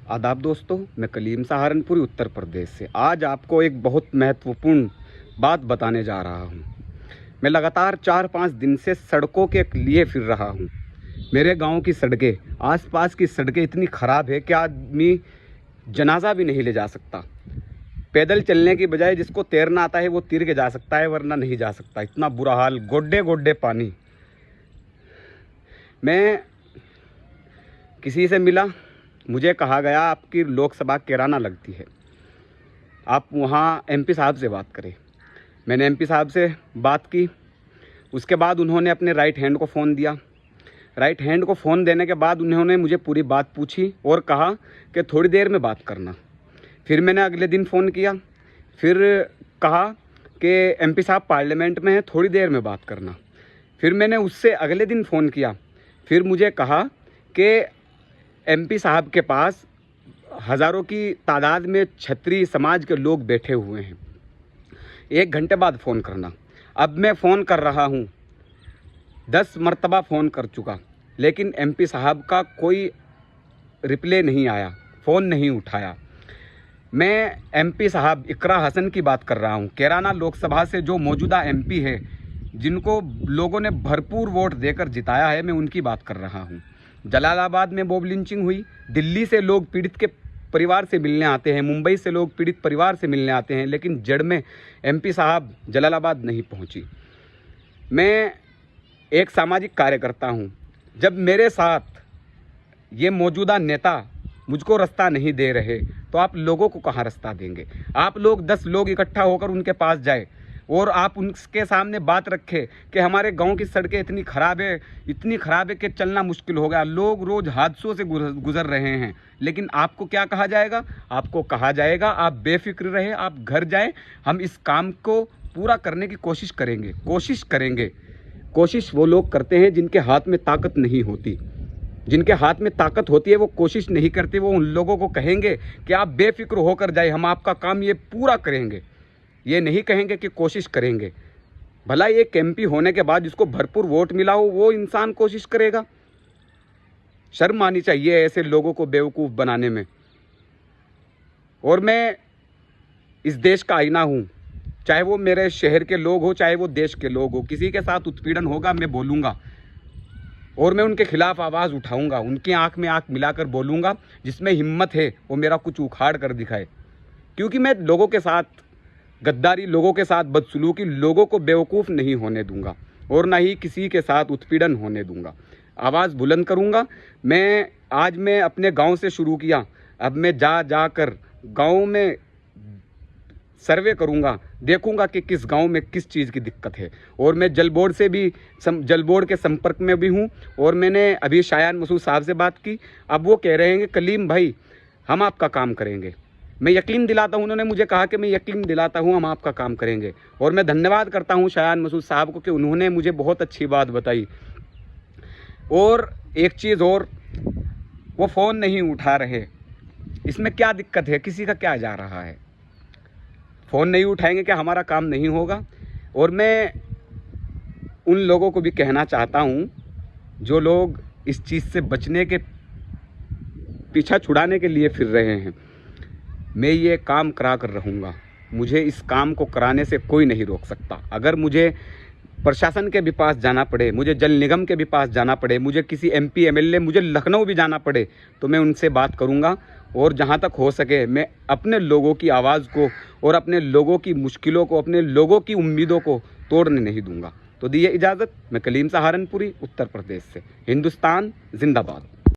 आदाब दोस्तों, मैं कलीम सहारनपुरी उत्तर प्रदेश से आज आपको एक बहुत महत्वपूर्ण बात बताने जा रहा हूं। मैं लगातार 4-5 दिन से सड़कों के लिए फिर रहा हूं। मेरे गांव की सड़कें, आसपास की सड़कें इतनी ख़राब है कि आदमी जनाजा भी नहीं ले जा सकता। पैदल चलने की बजाय जिसको तैरना आता है वो तीर के जा सकता है, वरना नहीं जा सकता। इतना बुरा हाल, गोड्डे गोड्डे पानी। मैं किसी से मिला, मुझे कहा गया आपकी लोकसभा कैराना लगती है, आप वहाँ एमपी साहब से बात करें। मैंने एमपी साहब से बात की। उसके बाद उन्होंने अपने राइट हैंड को फ़ोन दिया। राइट हैंड को फ़ोन देने के बाद उन्होंने मुझे पूरी बात पूछी और कहा कि थोड़ी देर में बात करना। फिर मैंने अगले दिन फ़ोन किया, फिर कहा कि एमपी साहब पार्लियामेंट में हैं, थोड़ी देर में बात करना। फिर मैंने उससे अगले दिन फ़ोन किया, फिर मुझे कहा कि एमपी साहब के पास हज़ारों की तादाद में क्षत्रिय समाज के लोग बैठे हुए हैं, 1 घंटे बाद फ़ोन करना। अब मैं फ़ोन कर रहा हूँ, 10 मरतबा फ़ोन कर चुका, लेकिन एमपी साहब का कोई रिप्ले नहीं आया, फ़ोन नहीं उठाया। मैं एमपी साहब इकरा हसन की बात कर रहा हूँ, कैराना लोकसभा से जो मौजूदा एमपी है, जिनको लोगों ने भरपूर वोट देकर जिताया है, मैं उनकी बात कर रहा हूँ। जलालाबाद में बॉब लिंचिंग हुई, दिल्ली से लोग पीड़ित के परिवार से मिलने आते हैं, मुंबई से लोग पीड़ित परिवार से मिलने आते हैं, लेकिन जड़ में एमपी साहब जलालाबाद नहीं पहुंची। मैं एक सामाजिक कार्यकर्ता हूं। जब मेरे साथ ये मौजूदा नेता मुझको रास्ता नहीं दे रहे, तो आप लोगों को कहाँ रास्ता देंगे? आप लोग 10 लोग इकट्ठा होकर उनके पास जाए और आप उनके सामने बात रखें कि हमारे गांव की सड़कें इतनी ख़राब है कि चलना मुश्किल हो गया, लोग रोज़ हादसों से गुजर रहे हैं। लेकिन आपको क्या कहा जाएगा? आपको कहा जाएगा आप बेफिक्र रहे, आप घर जाएं, हम इस काम को पूरा करने की कोशिश करेंगे। कोशिश वो लोग करते हैं जिनके हाथ में ताकत नहीं होती। जिनके हाथ में ताकत होती है वो कोशिश नहीं करते। वो उन लोगों को कहेंगे कि आप बेफिक्र होकर जाए, हम आपका काम ये पूरा करेंगे। ये नहीं कहेंगे कि कोशिश करेंगे। भला एक एमपी होने के बाद जिसको भरपूर वोट मिला हो, वो इंसान कोशिश करेगा? शर्म आनी चाहिए ऐसे लोगों को बेवकूफ़ बनाने में। और मैं इस देश का आईना हूँ, चाहे वो मेरे शहर के लोग हो, चाहे वो देश के लोग हो। किसी के साथ उत्पीड़न होगा, मैं बोलूँगा और मैं उनके खिलाफ आवाज़ उठाऊँगा, उनकी आँख में आँख मिलाकर बोलूँगा। जिसमें हिम्मत है वो मेरा कुछ उखाड़ कर दिखाए, क्योंकि मैं लोगों के साथ गद्दारी, लोगों के साथ बदसलूकी, लोगों को बेवकूफ़ नहीं होने दूंगा और ना ही किसी के साथ उत्पीड़न होने दूंगा। आवाज़ बुलंद करूंगा। आज मैं अपने गांव से शुरू किया, अब मैं जाकर गांव में सर्वे करूंगा, देखूंगा कि किस गांव में किस चीज़ की दिक्कत है। और मैं जल बोर्ड के संपर्क में भी हूं। और मैंने अभी शायान मसूद साहब से बात की। अब वो कह रहे हैं कि कलीम भाई, हम आपका काम करेंगे। मैं यकीन दिलाता हूँ, उन्होंने मुझे कहा कि मैं यकीन दिलाता हूँ हम आपका काम करेंगे। और मैं धन्यवाद करता हूँ शायान मसूद साहब को कि उन्होंने मुझे बहुत अच्छी बात बताई। और एक चीज़ और, वो फ़ोन नहीं उठा रहे, इसमें क्या दिक्कत है? किसी का क्या जा रहा है? फ़ोन नहीं उठाएंगे क्या हमारा काम नहीं होगा? और मैं उन लोगों को भी कहना चाहता हूँ जो लोग इस चीज़ से बचने के, पीछा छुड़ाने के लिए फिर रहे हैं, मैं ये काम करा कर रहूँगा। मुझे इस काम को कराने से कोई नहीं रोक सकता। अगर मुझे प्रशासन के भी पास जाना पड़े, मुझे जल निगम के भी पास जाना पड़े, मुझे किसी एमपी एमएलए, मुझे लखनऊ भी जाना पड़े, तो मैं उनसे बात करूँगा। और जहाँ तक हो सके मैं अपने लोगों की आवाज़ को और अपने लोगों की मुश्किलों को, अपने लोगों की उम्मीदों को तोड़ने नहीं दूँगा। तो दिए इजाज़त, मैं कलीम सहारनपुरी उत्तर प्रदेश से। हिंदुस्तान जिंदाबाद।